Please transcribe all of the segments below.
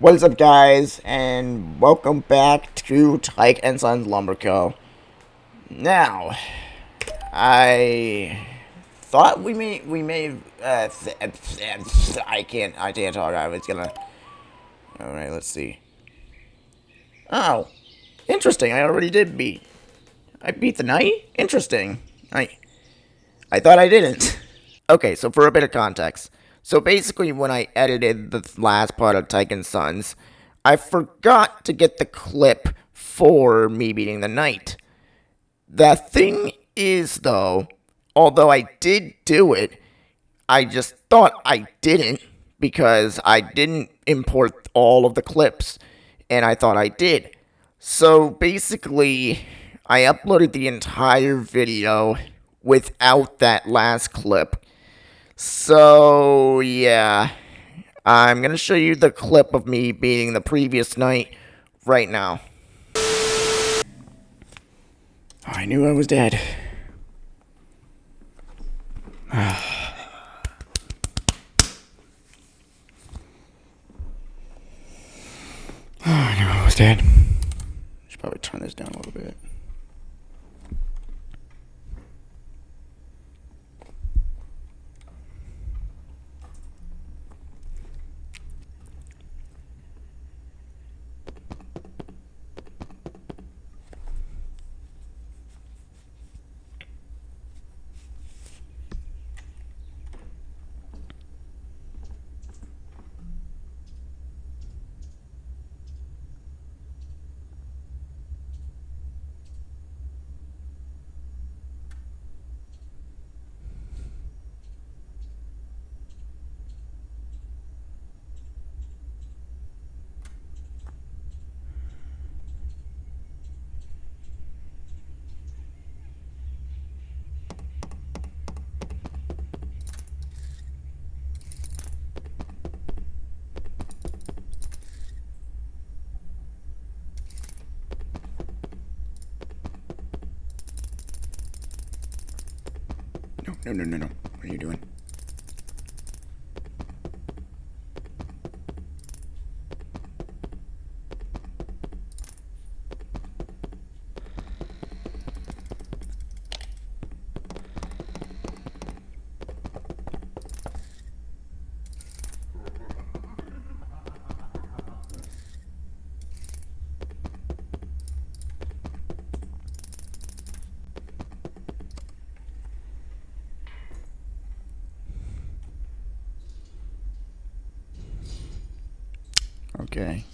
What's up, guys, and welcome back to Tyke and Sons Lumber Co. Now, I thought we may I can't talk. I was gonna. All right, let's see. Oh, interesting. I beat the knight. Interesting. I thought I didn't. Okay, so for a bit of context. So basically, when I edited the last part of Tyke and Sons, I forgot to get the clip for me beating the knight. The thing is, though, although I did do it, I just thought I didn't because I didn't import all of the clips, and I thought I did. So basically, I uploaded the entire video without that last clip. So, yeah. I'm gonna show you the clip of me beating the previous knight right now. I knew I was dead. I knew I was dead. Should probably turn this down a little bit. No. What are you doing? Okay.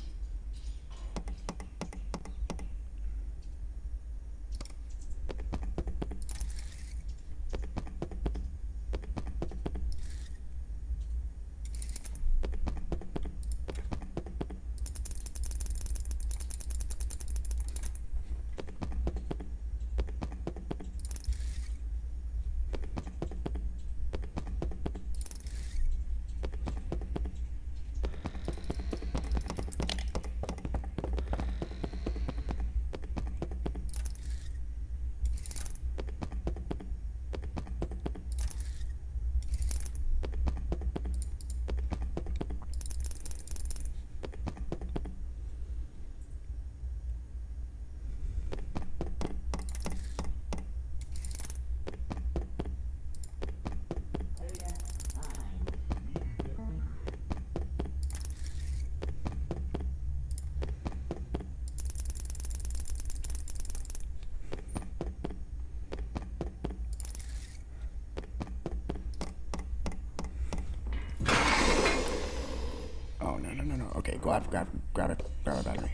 Oh, no. Okay, grab a battery.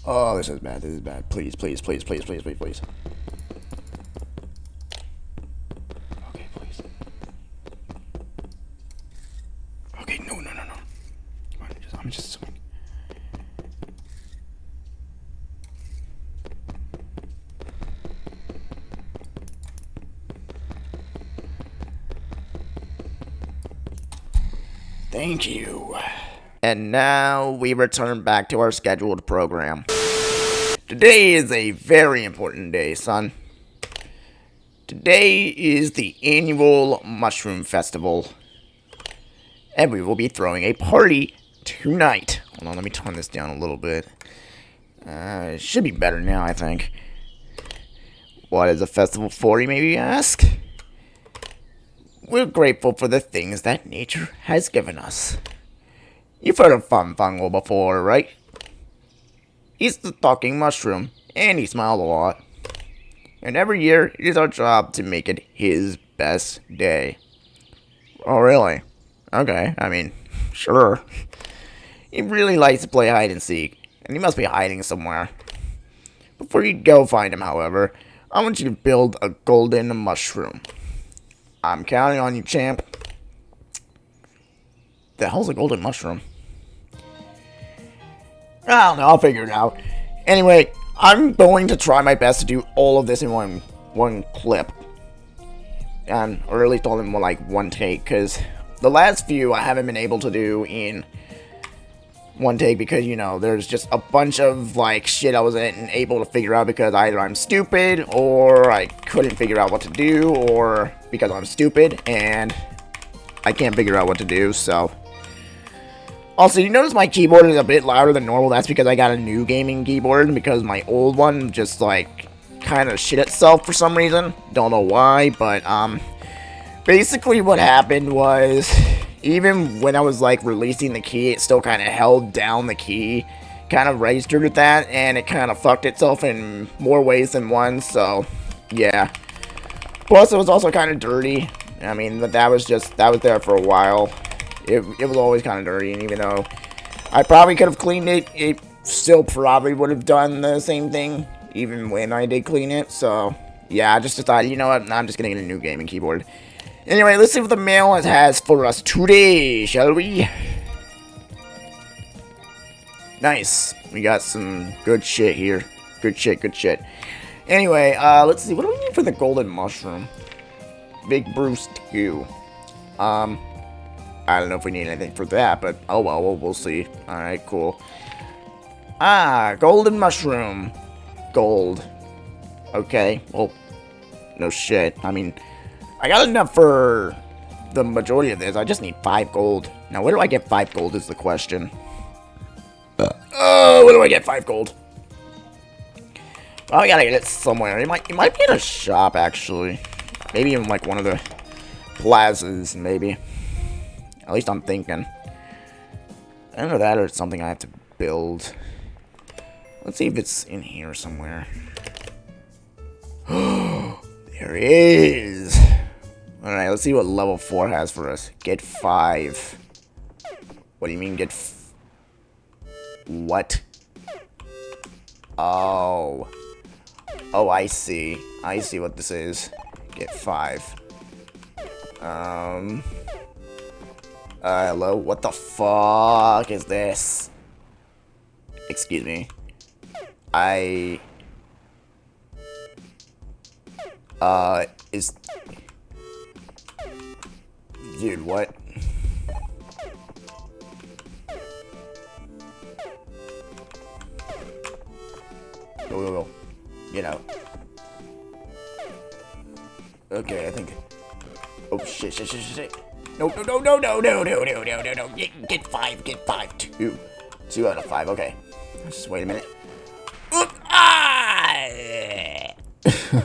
Oh, this is bad. Please. Okay, please. Okay, no. Come on, I'm just swimming. Thank you. And now we return back to our scheduled program. Today is a very important day, son. Today is the annual Mushroom Festival, and we will be throwing a party tonight. Hold on, let me turn this down a little bit. It should be better now, I think. What is a festival for, you maybe ask? We're grateful for the things that nature has given us. You've heard of Funfungal before, right? He's the talking mushroom, and he smiles a lot. And every year, it is our job to make it his best day. Oh, really? Okay, I mean, sure. He really likes to play hide and seek, and he must be hiding somewhere. Before you go find him, however, I want you to build a golden mushroom. I'm counting on you, champ. The hell's a golden mushroom? I don't know, I'll figure it out. Anyway, I'm going to try my best to do all of this in one clip. Or at least all in one take, because the last few I haven't been able to do in one take because, you know, there's just a bunch of, shit I wasn't able to figure out because either I'm stupid, or I couldn't figure out what to do, or because I'm stupid, and I can't figure out what to do, so. Also, you notice my keyboard is a bit louder than normal. That's because I got a new gaming keyboard, because my old one just, kind of shit itself for some reason. Don't know why, but, basically what happened was, even when I was, releasing the key, it still kind of held down the key, kind of registered with that, and it kind of fucked itself in more ways than one, so, yeah. Plus, it was also kind of dirty. I mean, that was there for a while. It was always kind of dirty, and even though I probably could have cleaned it, it still probably would have done the same thing, even when I did clean it, so, yeah, I just decided, you know what, I'm just gonna get a new gaming keyboard. Anyway, let's see what the mail has for us today, shall we? Nice. We got some good shit here. Good shit. Anyway, let's see. What do we need for the golden mushroom? Big Bruce 2. I don't know if we need anything for that, but oh well, we'll see. Alright, cool. Golden mushroom. Gold. Okay, well, no shit. I mean, I got enough for the majority of this. I just need 5 gold. Now, where do I get 5 gold is the question. Where do I get 5 gold? Oh, I gotta get it somewhere. It might be in a shop, actually. Maybe in, one of the plazas, maybe. At least I'm thinking. Either that or it's something I have to build. Let's see if it's in here somewhere. There it is. Alright, let's see what level 4 has for us. Get 5. What do you mean get what? Oh. Oh, I see. I see what this is. Get 5. Hello? What the fuck is this? Excuse me. Is... Dude, what? Go. Get out. Okay, I think... Oh, shit. No. Get 5. 2 out of 5, okay. Just wait a minute.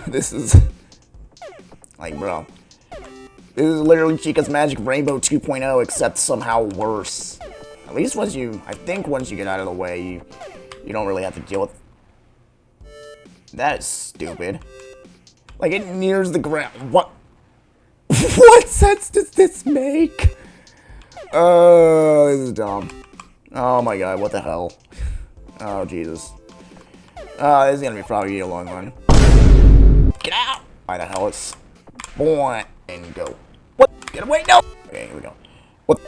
This is... bro. This is literally Chica's Magic Rainbow 2.0, except somehow worse. At least once you get out of the way, you don't really have to deal with... That is stupid. It nears the ground. What? What sense does this make? Oh, this is dumb. Oh my god, what the hell? Oh, Jesus. This is gonna be probably a long one. Get out! Why the hell is... Boy, and go. What? Get away, no! Okay, here we go. What?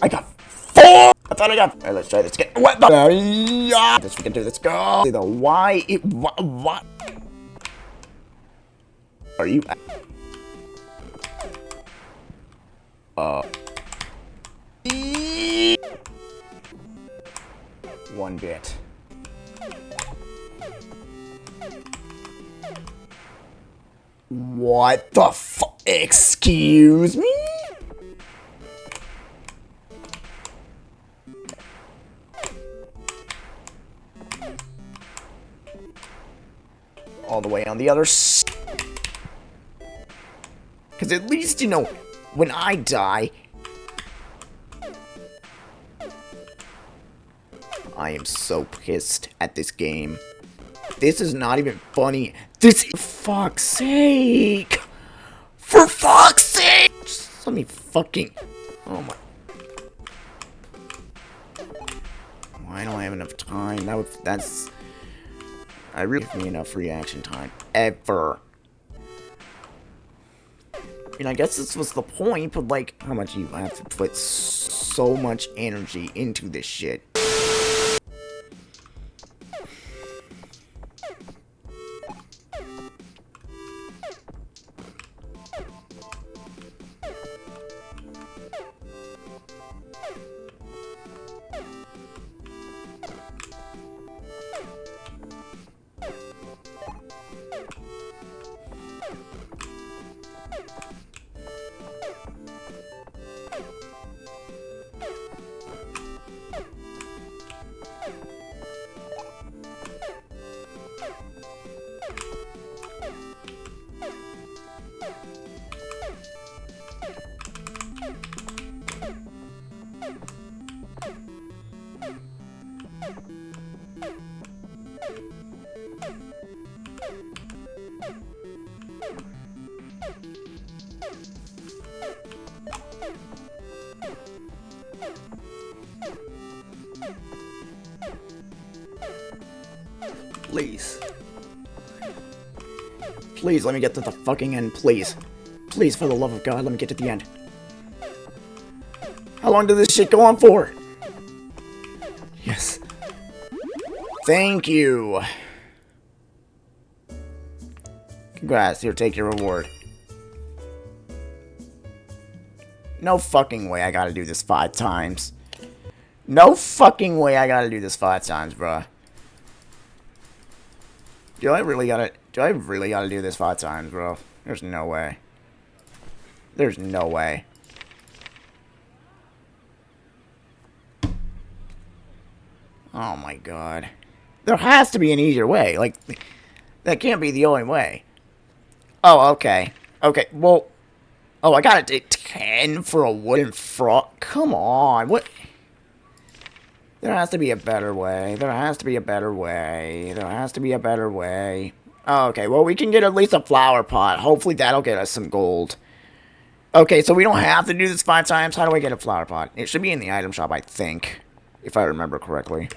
I got 4! I thought I got... Alright, let's try this again. What the... This we can do, let's go! See the why... What? Are you... One bit. What the fuck? Excuse me? all the way on the other side. Because at least, you know, when I die, I am so pissed at this game. This is not even funny. This, for fuck's sake. For fuck's sake. Just let me fucking, oh my. Why don't I have enough time? That's, I really give me enough reaction time. Ever. I mean, I guess this was the point, but like, how much you have to put so much energy into this shit. Please. Please, let me get to the fucking end, please. Please, for the love of God, let me get to the end. How long did this shit go on for? Yes. Thank you. Congrats, here, take your reward. No fucking way I gotta do this 5 times. No fucking way I gotta do this 5 times, bruh. Do I really gotta do this 5 times, bro? There's no way. There's no way. Oh my god. There has to be an easier way. Like, that can't be the only way. Oh, okay. Okay, well... Oh, I gotta take 10 for a wooden frog? Come on, what... There has to be a better way. There has to be a better way. There has to be a better way. Okay, well, we can get at least a flower pot. Hopefully that'll get us some gold. Okay, so we don't have to do this 5 times. How do I get a flower pot? It should be in the item shop, I think. If I remember correctly.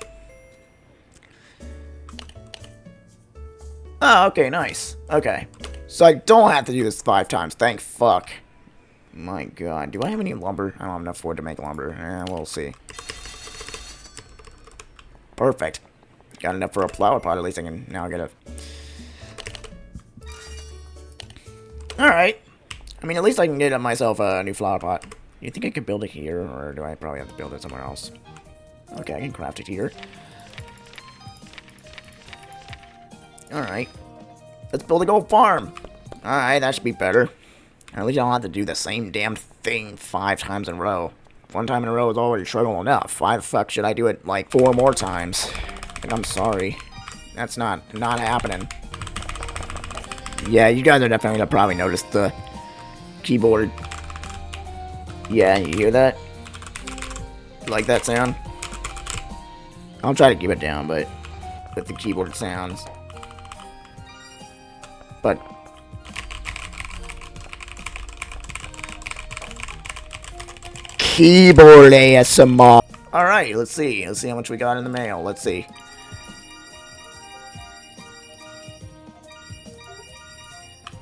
Oh, okay, nice. Okay. So I don't have to do this 5 times. Thank fuck. My god. Do I have any lumber? I don't have enough wood to make lumber. We'll see. Perfect. Got enough for a flower pot. At least I can now get a... Alright. I mean, at least I can get myself a new flower pot. You think I could build it here? Or do I probably have to build it somewhere else? Okay, I can craft it here. Alright. Let's build a gold farm. Alright, that should be better. At least I don't have to do the same damn thing 5 times in a row. 1 time in a row is already struggle enough. Why the fuck should I do it, like, 4 more times? And I'm sorry. That's not happening. Yeah, you guys are definitely gonna probably notice the keyboard. Yeah, you hear that? You like that sound? I'll try to keep it down, but with the keyboard sounds. But... Keyboard ASMR. Alright, let's see. Let's see how much we got in the mail. Let's see.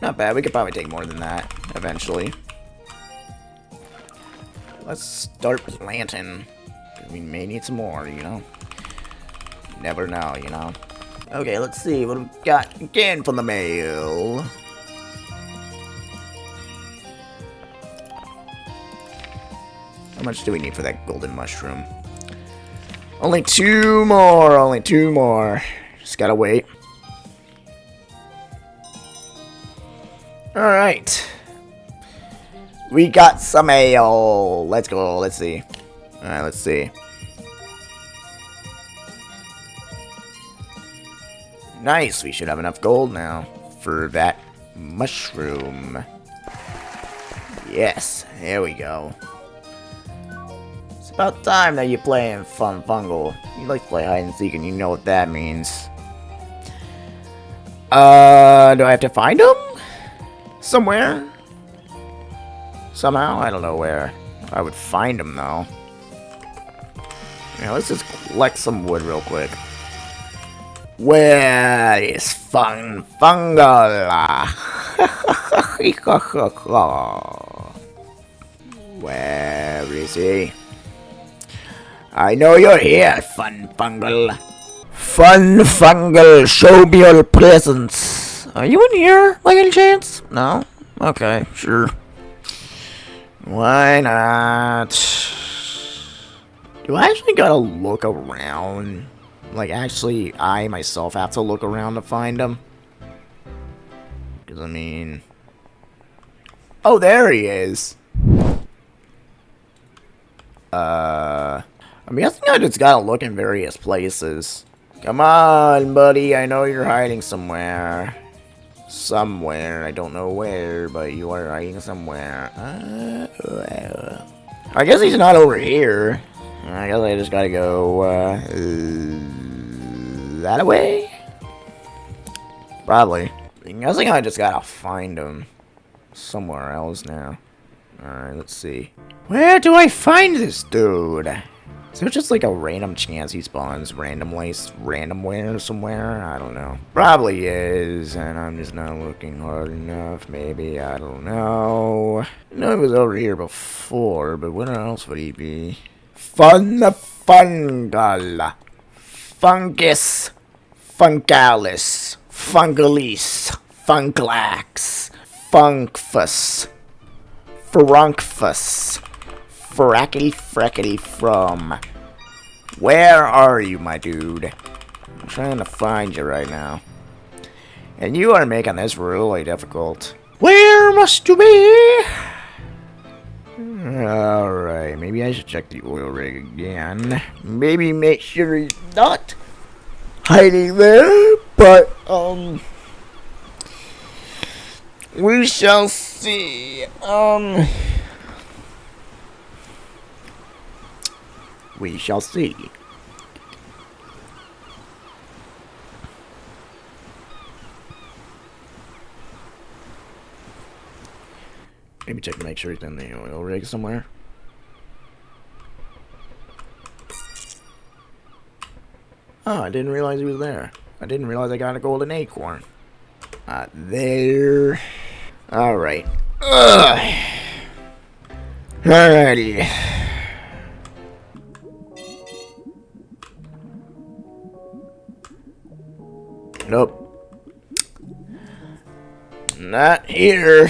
Not bad. We could probably take more than that eventually. Let's start planting. We may need some more, you know. Never know, you know. Okay, let's see what we got again from the mail. How much do we need for that golden mushroom? Only 2 more. Only 2 more. Just gotta wait. Alright. We got some mail. Let's go. Let's see. Alright, let's see. Nice, we should have enough gold now for that mushroom. Yes, here we go. It's about time that you play in Fun Fungal. You like to play hide and seek and you know what that means. Do I have to find him? Somewhere? Somehow? I don't know where. I would find him though. Yeah, let's just collect some wood real quick. Where is Fun Fungal? Where is he? I know you're here, Fun Fungal. Fun Fungal, show me your presence. Are you in here, by any chance? No? Okay, sure. Why not? Do I actually gotta look around? Like, actually, I myself have to look around to find him? Because, I mean... Oh, there he is! I'm guessing I just gotta look in various places. Come on, buddy, I know you're hiding somewhere. Somewhere, I don't know where, but you are hiding somewhere. I guess he's not over here. I guess I just gotta go, that way? Probably. I'm guessing I just gotta find him somewhere else now. Alright, let's see. Where do I find this dude? Is there just like a random chance he spawns randomly, randomwhere somewhere? I don't know. Probably is, and I'm just not looking hard enough. Maybe, I don't know. I know he was over here before, but where else would he be? Fungal. Fungus. Fungalis. Fungalis. Funglax. Funkfus. Frunkfus. Frackety frackety from. Where are you, my dude? I'm trying to find you right now. And you are making this really difficult. Where must you be? Alright, maybe I should check the oil rig again. Maybe make sure he's not hiding there, but, we shall see. We shall see. Maybe check to make sure he's in the oil rig somewhere. Oh, I didn't realize he was there. I didn't realize I got a golden acorn. There. Alright. Alrighty. Nope. Not here.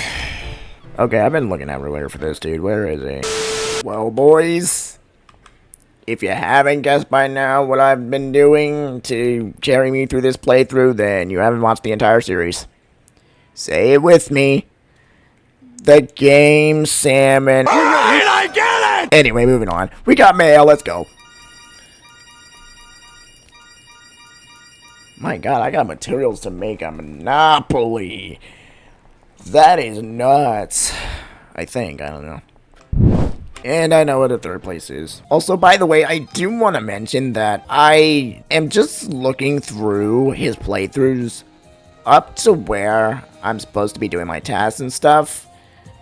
Okay, I've been looking everywhere for this dude. Where is he? Well, boys, if you haven't guessed by now what I've been doing to carry me through this playthrough, then you haven't watched the entire series. Say it with me. The game salmon. Alright, I get it! Anyway, moving on. We got mail, let's go. My god, I got materials to make a Monopoly. That is nuts. I think, I don't know. And I know what the third place is. Also, by the way, I do want to mention that I am just looking through his playthroughs up to where I'm supposed to be doing my tasks and stuff.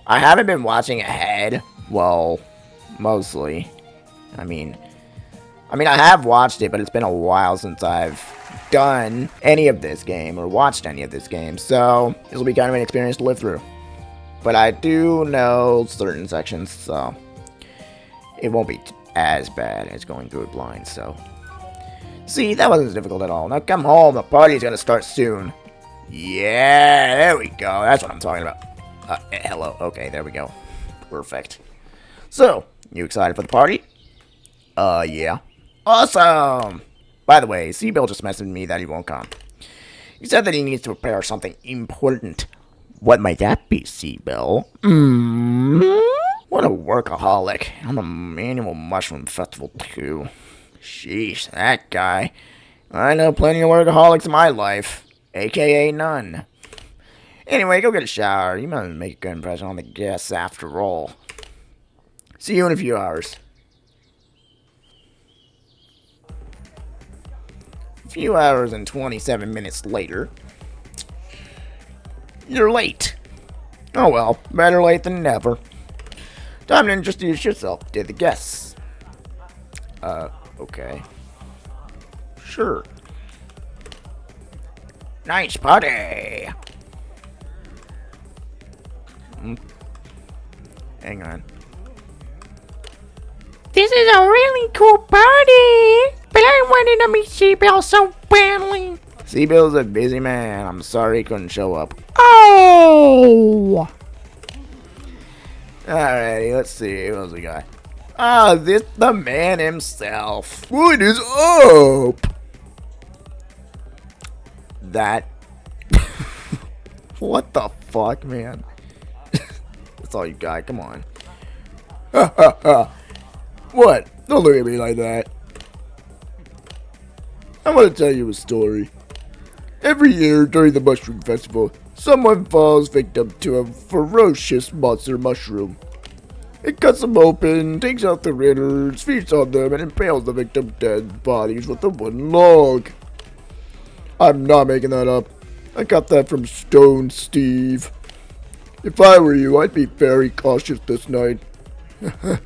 I haven't been watching ahead. Well, mostly. I mean, I have watched it, but it's been a while since I've done any of this game or watched any of this game, so this will be kind of an experience to live through. But I do know certain sections, so it won't be as bad as going through it blind, so. See, that wasn't difficult at all. Now come home, the party's gonna start soon. Yeah, there we go. That's what I'm talking about. Hello. Okay, there we go. Perfect. So, you excited for the party? Yeah. Awesome! By the way, Seabill just messaged me that he won't come. He said that he needs to prepare something important. What might that be, Seabill? What a workaholic. On the annual mushroom festival, too. Sheesh, that guy. I know plenty of workaholics in my life, aka none. Anyway, go get a shower. You must make a good impression on the guests after all. See you in a few hours. A few hours and 27 minutes later. You're late. Oh well, better late than never. Time to introduce yourself to the guests. Okay. Sure. Nice party! Hang on. This is a really cool party, but I wanted to meet Seabell so badly. Seabill's a busy man. I'm sorry he couldn't show up. Oh! Alrighty, let's see. What else we got? Ah, this the man himself. What is up? That. What the fuck, man? That's all you got. Come on. Ha ha ha. What? Don't look at me like that. I want to tell you a story. Every year during the Mushroom Festival, someone falls victim to a ferocious monster mushroom. It cuts them open, takes out the ridders, feeds on them, and impales the victim's dead bodies with a wooden log. I'm not making that up. I got that from Stone Steve. If I were you, I'd be very cautious this night. I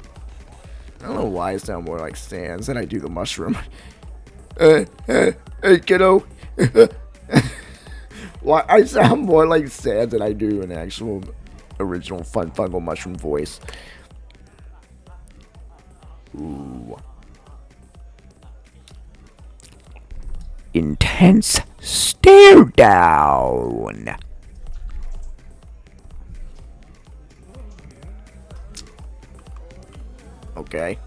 don't know why I sound more like Sans than I do the mushroom. Hey, kiddo. Why I sound more like Sans than I do an actual original fungal mushroom voice. Ooh. Intense stare down. Okay.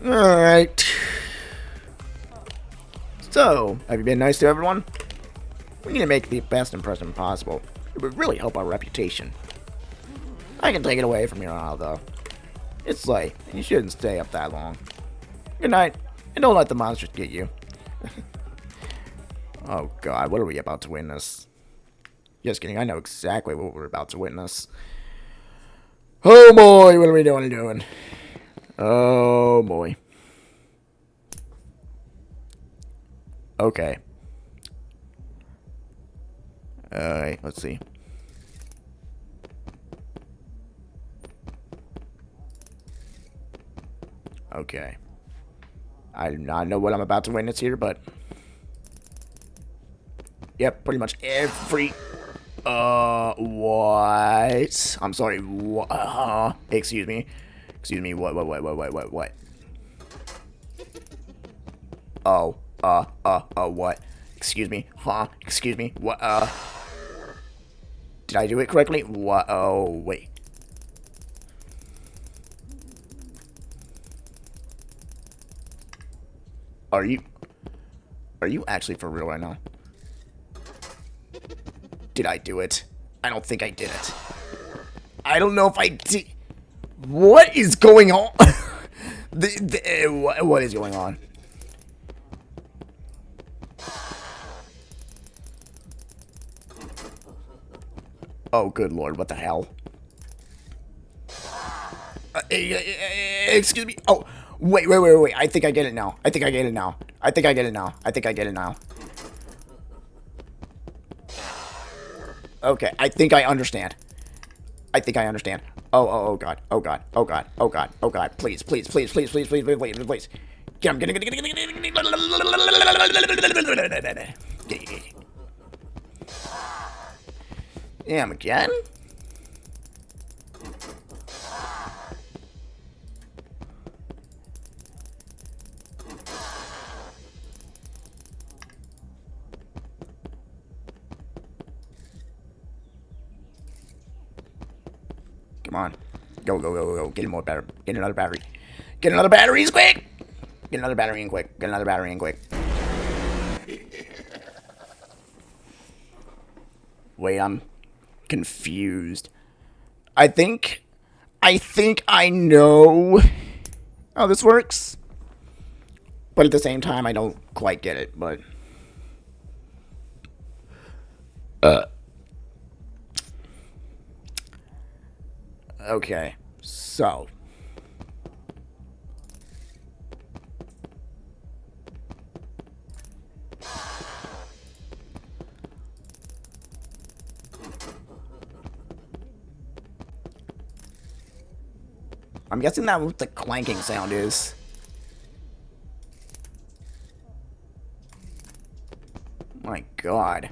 Alright. So, have you been nice to everyone? We need to make the best impression possible. It would really help our reputation. I can take it away from here on out, though. It's late. You shouldn't stay up that long. Good night, and don't let the monsters get you. Oh god, what are we about to witness? Just kidding, I know exactly what we're about to witness. Oh boy, what are we doing? Oh boy. Okay. Alright, let's see. Okay. I do not know what I'm about to witness here, but... Yep, pretty much every... what? I'm sorry, what? Excuse me. Excuse me, what? Oh, what? Excuse me, huh? Excuse me, what, Did I do it correctly? What? Oh, wait. Are you actually for real right now? Did I do it? I don't think I did it. I don't know if I did. What is going on? What is going on? Oh, good lord, what the hell? Excuse me. Oh, wait. I think I get it now. I think I get it now. Okay, I think I understand. Oh god. Please. Get him. Damn, again? Come on. Go. Get more battery. Get another battery. Get another battery quick! Get another battery in quick. Wait, I'm confused. I think I know how this works. But at the same time, I don't quite get it, but... Okay, so... I'm guessing that's what the clanking sound is. My god.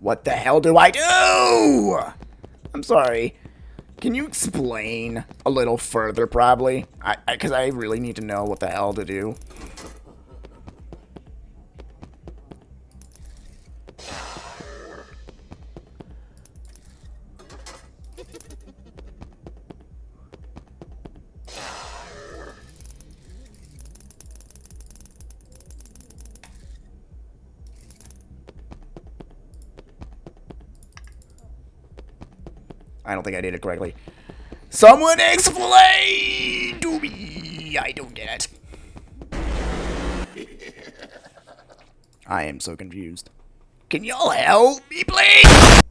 What the hell do I do? I'm sorry. Can you explain a little further, probably? Because I really need to know what the hell to do. I don't think I did it correctly. Someone explain to me! I don't get it. I am so confused. Can y'all help me, please?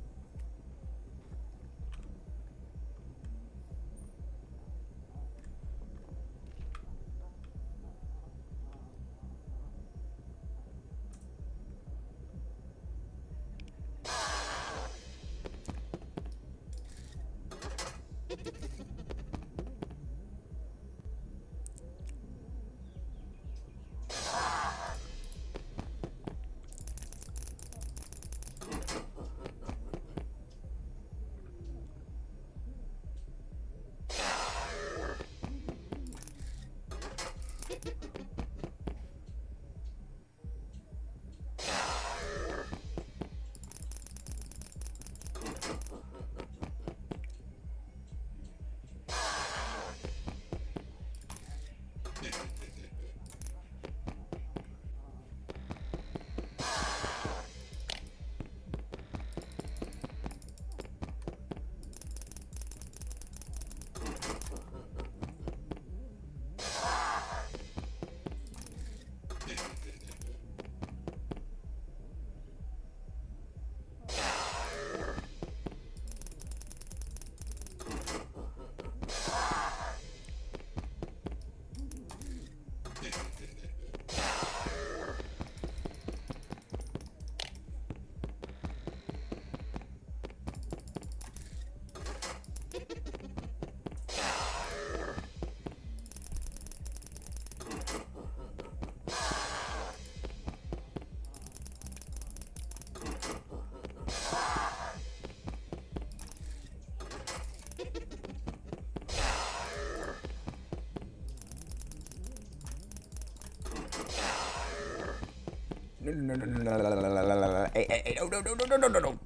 No. Hey, no.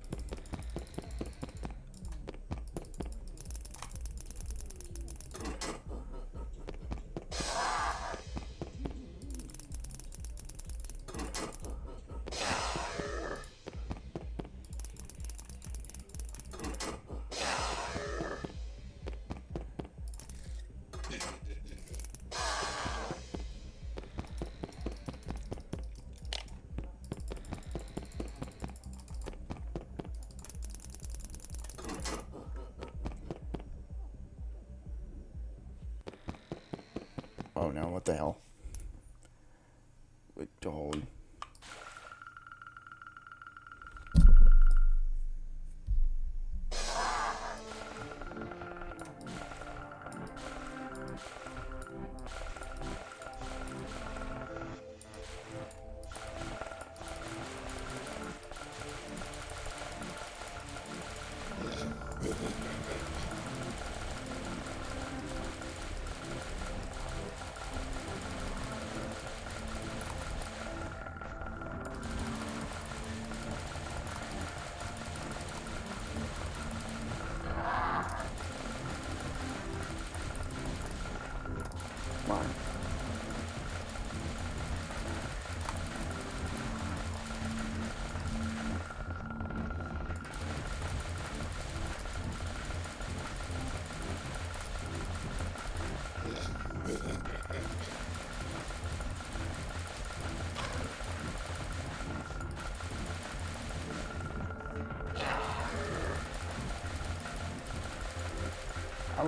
Oh no, what the hell? Wait, hold.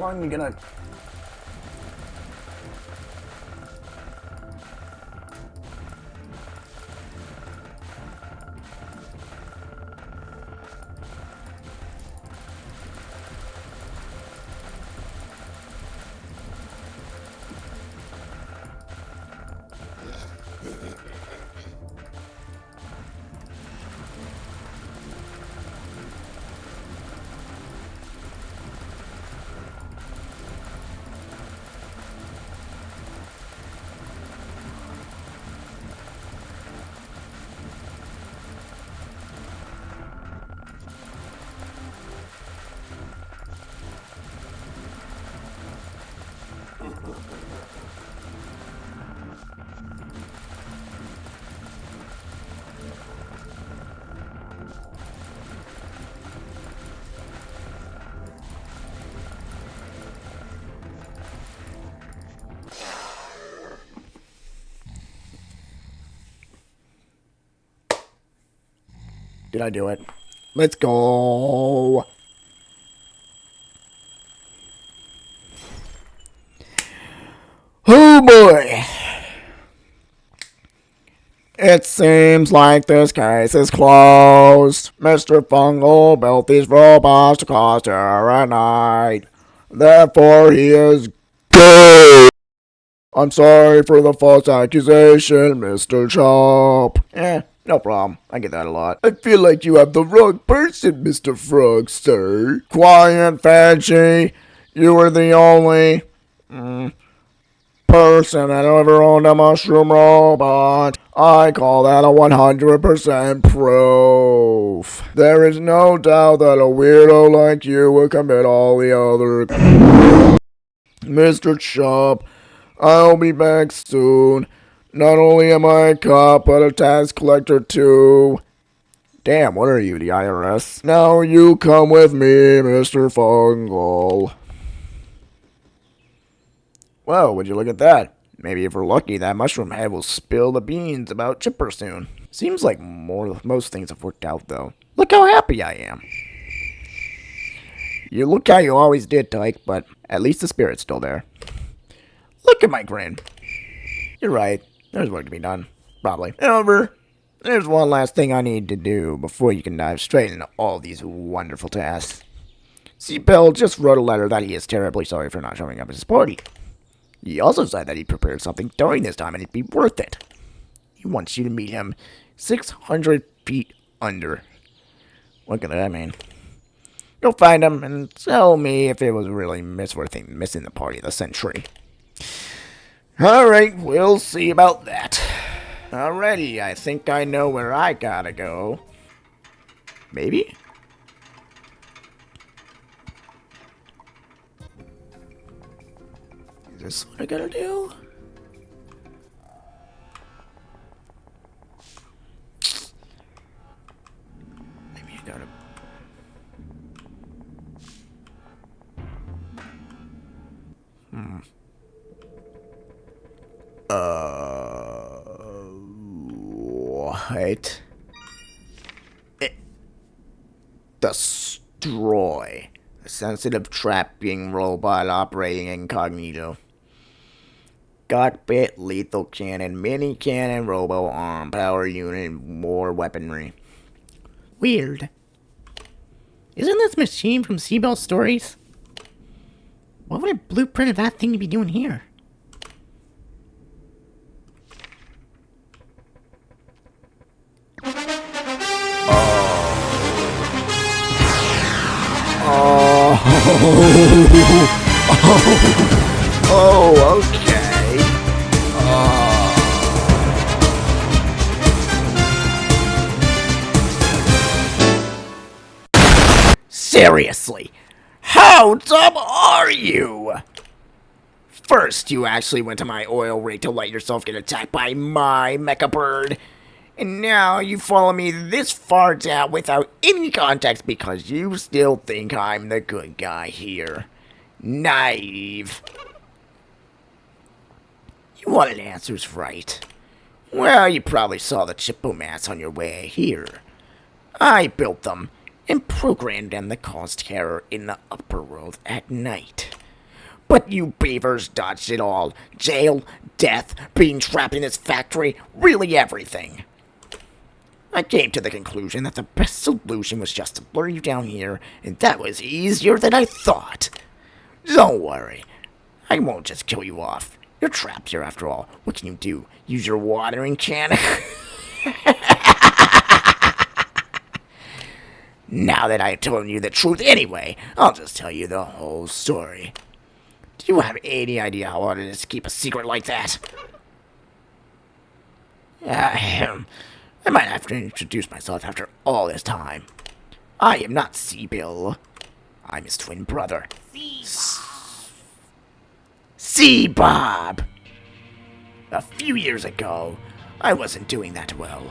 long are you gonna... Did I do it? Let's go. Oh boy. It seems like this case is closed. Mr. Fungal built these robots to cause terror at night. Therefore, he is gay. I'm sorry for the false accusation, Mr. Chop. No problem. I get that a lot. I feel like you have the wrong person, Mr. Frog, sir. Quiet, Fadgy. You were the only person that ever owned a mushroom robot. I call that a 100% proof. There is no doubt that a weirdo like you would commit all the other... Mr. Chop, I'll be back soon. Not only am I a cop, but a tax collector too. Damn, what are you, the IRS? Now you come with me, Mr. Fungal. Whoa, would you look at that? Maybe if we're lucky, that mushroom head will spill the beans about Chipper soon. Seems like most things have worked out, though. Look how happy I am. You look how you always did, Tyke, but at least the spirit's still there. Look at my grin. You're right. There's work to be done. Probably. However, there's one last thing I need to do before you can dive straight into all these wonderful tasks. See, Bill just wrote a letter that he is terribly sorry for not showing up at his party. He also said that he prepared something during this time and it'd be worth it. He wants you to meet him 600 feet under. What could that mean? Go find him and tell me if it was really missing the party of the century. Alright, we'll see about that. Alrighty, I think I know where I gotta go. Maybe? Is this what I gotta do? Maybe I gotta... What? Destroy. A sensitive trapping robot operating incognito. Cockpit, lethal cannon, mini cannon, robo arm, power unit, more weaponry. Weird. Isn't this machine from Seabell Stories? What would a blueprint of that thing be doing here? Oh, okay. Seriously, how dumb are you? First, you actually went to my oil rig to let yourself get attacked by my mecha bird. And now you follow me this far down without any context because you still think I'm the good guy here. Naive. You wanted answers, right? Well, you probably saw the Chippomats on your way here. I built them and programmed them to cause terror in the upper world at night. But you beavers dodged it all. Jail, death, being trapped in this factory, really everything. I came to the conclusion that the best solution was just to lure you down here, and that was easier than I thought. Don't worry. I won't just kill you off. You're trapped here after all. What can you do? Use your watering can? Now that I've told you the truth anyway, I'll just tell you the whole story. Do you have any idea how hard it is to keep a secret like that? I might have to introduce myself after all this time. I am not Seabill. I'm his twin brother. Sea-Bob! A few years ago, I wasn't doing that well.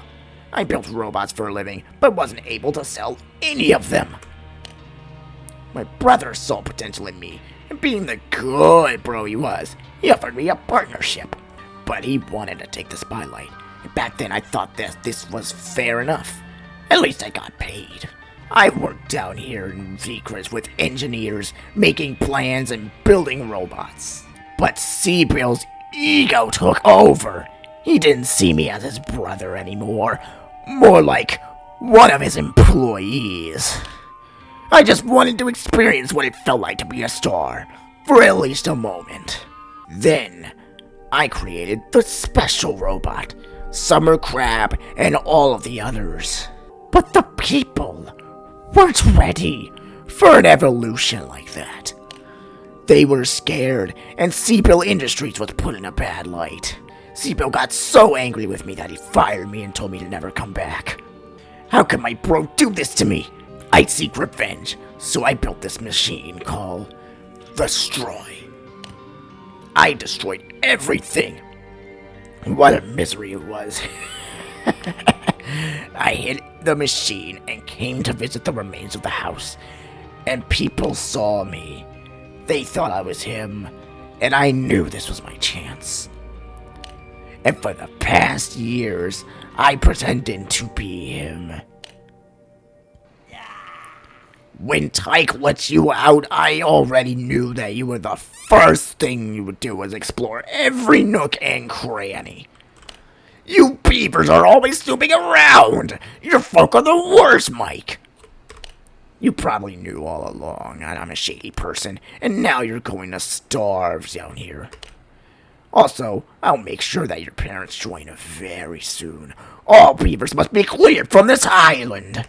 I built robots for a living, but wasn't able to sell any of them. My brother saw potential in me, and being the good bro he was, he offered me a partnership. But he wanted to take the spotlight. Back then, I thought this was fair enough. At least I got paid. I worked down here in secrets with engineers, making plans and building robots. But Seabill's ego took over. He didn't see me as his brother anymore, more like one of his employees. I just wanted to experience what it felt like to be a star, for at least a moment. Then, I created the special robot, Summer Crab, and all of the others. But the people weren't ready for an evolution like that. They were scared, and Seabill Industries was put in a bad light. Seabill got so angry with me that he fired me and told me to never come back. How could my bro do this to me? I'd seek revenge, so I built this machine called Destroy. I destroyed everything. What a misery it was. I hid the machine and came to visit the remains of the house, and people saw me. They thought I was him, and I knew this was my chance. And for the past years, I pretended to be him. When Tyke let you out, I already knew that you were the first thing you would do was explore every nook and cranny. You beavers are always snooping around! Your folk are the worst, Mike! You probably knew all along I'm a shady person, and now you're going to starve down here. Also, I'll make sure that your parents join very soon. All beavers must be cleared from this island!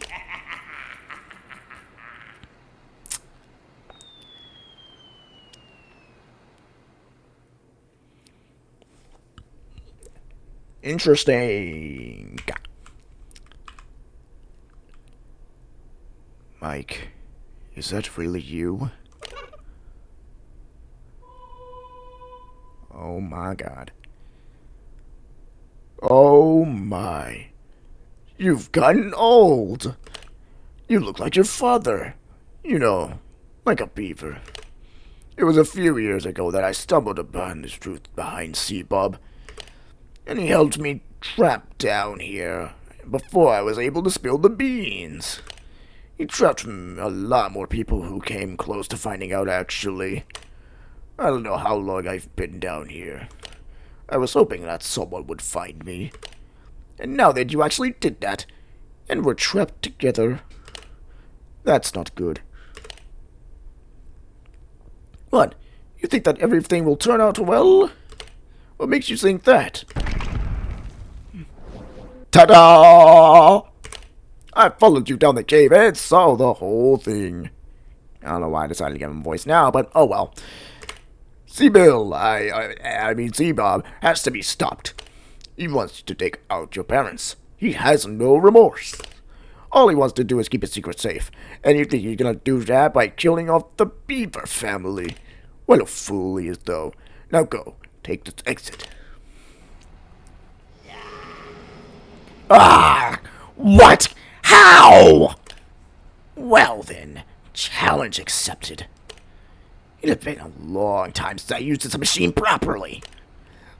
Interesting. Mike, is that really you? Oh my god. Oh my. You've gotten old. You look like your father. You know, like a beaver. It was a few years ago that I stumbled upon this truth behind Seabob. And he held me trapped down here before I was able to spill the beans. He trapped a lot more people who came close to finding out, actually. I don't know how long I've been down here. I was hoping that someone would find me. And now that you actually did that, and we're trapped together, that's not good. What? You think that everything will turn out well? What makes you think that? Ta-da! I followed you down the cave and saw the whole thing. I don't know why I decided to give him a voice now, but oh well. Seabill, I mean Seabob, has to be stopped. He wants to take out your parents. He has no remorse. All he wants to do is keep his secret safe. And you think he's gonna do that by killing off the Beaver family? What a fool he is, though. Now go, take this exit. Ah! What? How? Well then, challenge accepted. It had been a long time since I used this machine properly.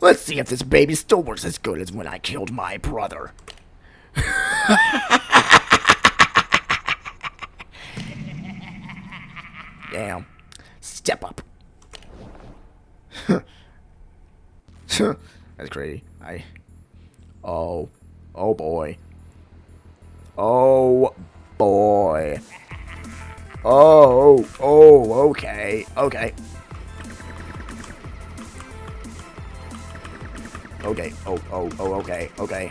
Let's see if this baby still works as good as when I killed my brother. Damn. Step up. That's crazy. Oh boy. Oh boy. Okay. Okay. Okay. Okay. Okay.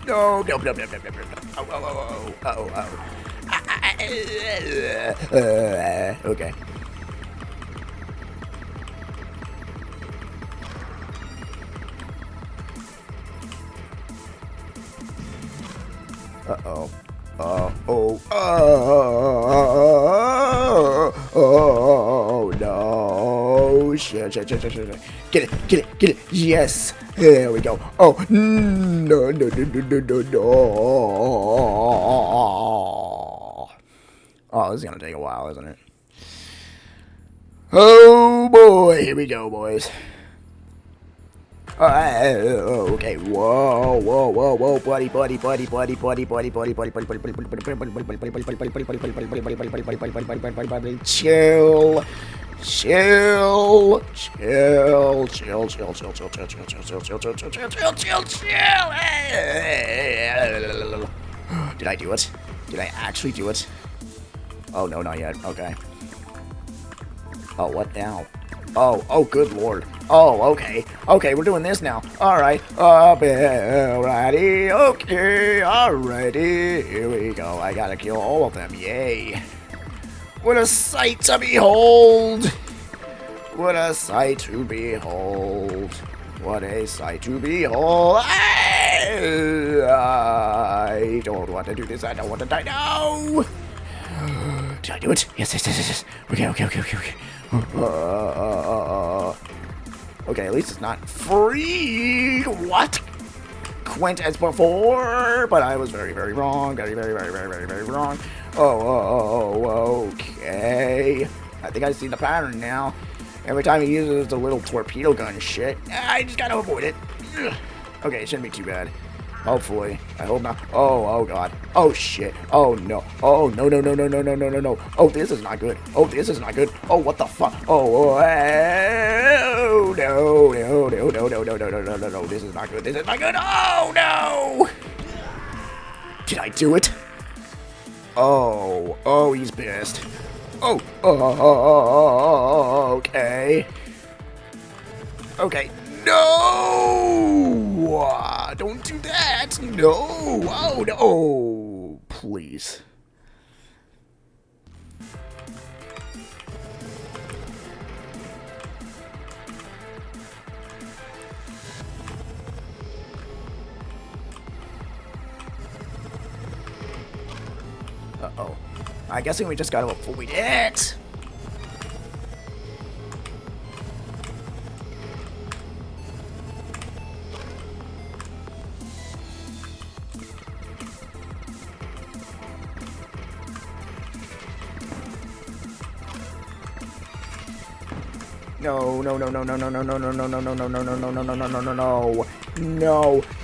No. Oh. Okay. Uh-oh. Oh, no. Shit. Get it. Yes. There we go. Oh, no. Oh, this is gonna take a while, isn't it? Oh, boy. Here we go, boys. Okay. Whoa, buddy. Chill. Did I do it? Did I actually do it? Oh, no, not yet. Okay. Oh, what now? Oh, good lord. Oh, okay. Okay, we're doing this now. Alright. Alrighty. Okay, alrighty. Here we go. I gotta kill all of them. Yay. What a sight to behold. What a sight to behold. What a sight to behold. I don't want to do this. I don't want to die. No. Did I do it? Yes. Okay. Okay, at least it's not free. What? Quint as before, but I was very wrong. Very wrong. Okay. I think I see the pattern now. Every time he uses the little torpedo gun shit, I just gotta avoid it. Okay, it shouldn't be too bad. Hopefully. I hope not. Oh god. Oh shit. Oh no. Oh no. Oh, this is not good. Oh, what the fuck? Oh no. This is not good. Oh no. Did I do it? Oh, he's pissed. Okay. No! Don't do that! No! Oh, no! Please. Uh-oh. I'm guessing we just gotta avoid it!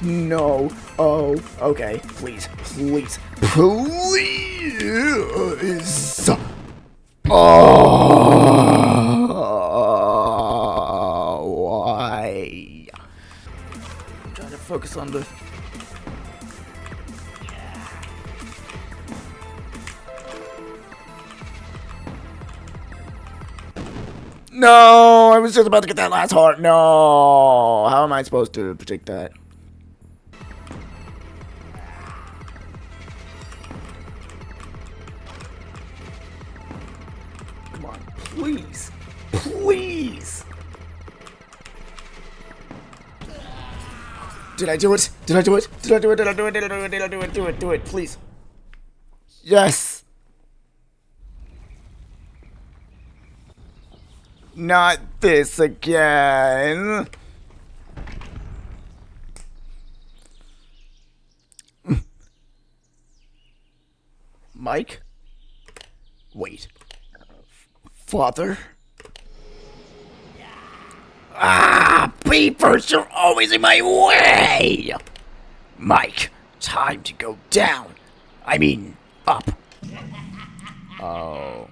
No. Oh, okay. Please. Oh, why? I'm trying to focus on the... No, I was just about to get that last heart. No, how am I supposed to predict that? Come on, please. Did I do it? Do it, please. Yes. Not this again. Mike? Wait. Father? Beepers, you're always in my way! Mike, time to go down. I mean, up. Oh.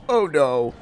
Oh no.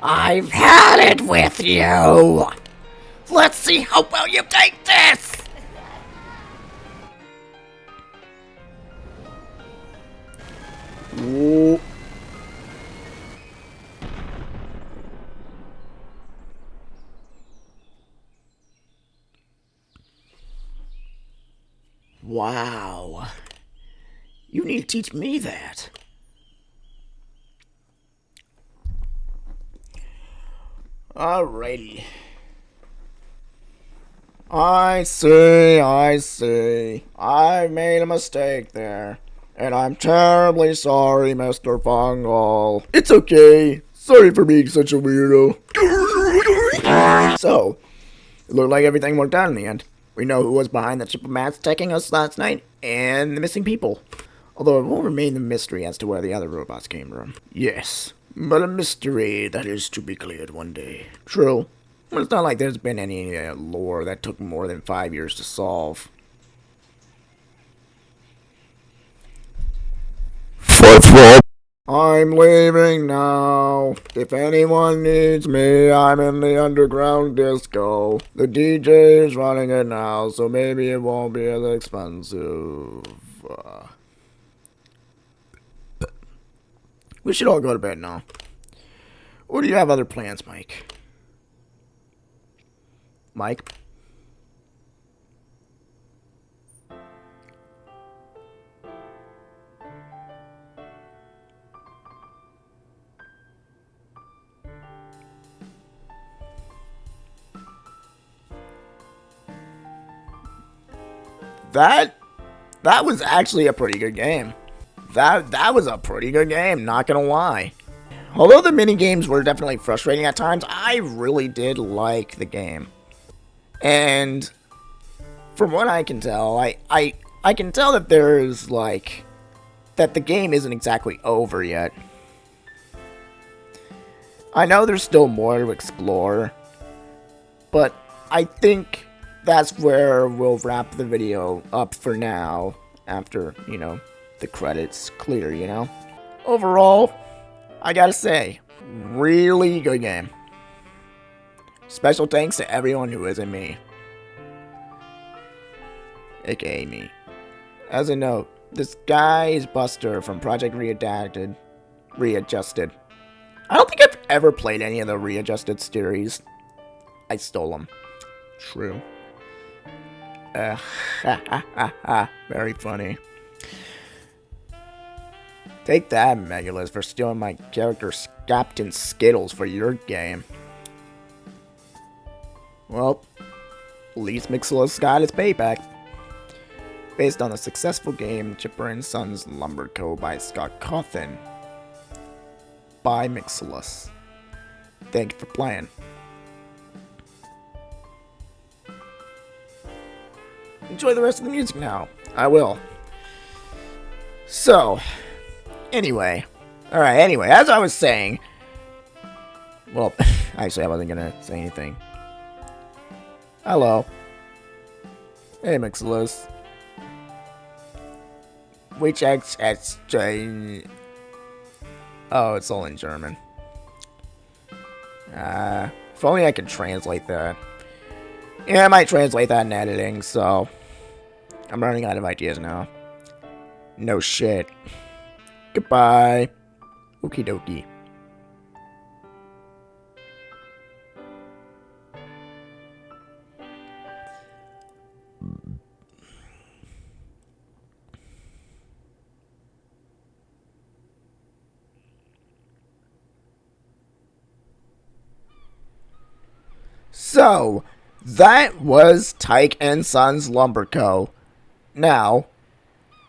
I've had it with you. Let's see how well you take this. Ooh. Wow. You need to teach me that. Alrighty. I see. I made a mistake there. And I'm terribly sorry, Mr. Fungal. It's okay. Sorry for being such a weirdo. So, it looked like everything worked out in the end. We know who was behind the triple mats attacking us last night, and the missing people. Although it will remain a mystery as to where the other robots came from. Yes, but a mystery that is to be cleared one day. True. But it's not like there's been any lore that took more than 5 years to solve. Fourth floor. I'm leaving now. If anyone needs me, I'm in the underground disco. The DJ is running it now, so maybe it won't be as expensive. We should all go to bed now. Or do you have other plans, Mike? Mike? That was actually a pretty good game. That was a pretty good game, not gonna lie. Although the mini games were definitely frustrating at times, I really did like the game. And from what I can tell, I can tell that there's like that the game isn't exactly over yet. I know there's still more to explore, but I think that's where we'll wrap the video up for now, after, you know, the credits clear, you know? Overall, I gotta say, really good game. Special thanks to everyone who isn't me. AKA me. As a note, this guy is Buster from Project Readjusted. I don't think I've ever played any of the Readjusted series. I stole them. True. Very funny. Take that, Megalus, for stealing my character Captain Skittles for your game. Well, at least Mixilus got his payback. Based on the successful game Chipper and Sons Lumber Co. by Scott Cawthon. By Mixilus. Thank you for playing. Enjoy the rest of the music now. I will. So, anyway. Alright, anyway, as I was saying. Well, actually, I wasn't gonna say anything. Hello. Hey, Mixilus. Which exchange? Oh, it's all in German. If only I could translate that. Yeah, I might translate that in editing, so I'm running out of ideas now. No shit. Goodbye. Okie dokie. So, that was Tyke and Sons Lumber Co. Now,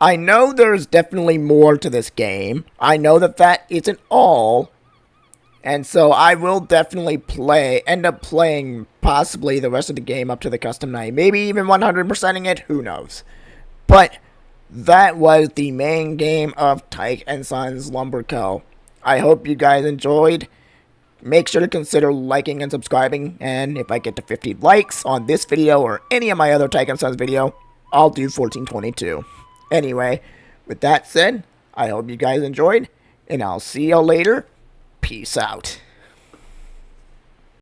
I know there's definitely more to this game. I know that isn't all. And so I will definitely end up playing possibly the rest of the game up to the custom night. Maybe even 100%ing it, who knows. But that was the main game of Tyke and Sons Lumber Co. I hope you guys enjoyed. Make sure to consider liking and subscribing, and if I get to 50 likes on this video or any of my other Tyke and Sons video, I'll do 1422. Anyway, with that said, I hope you guys enjoyed, and I'll see y'all later. Peace out.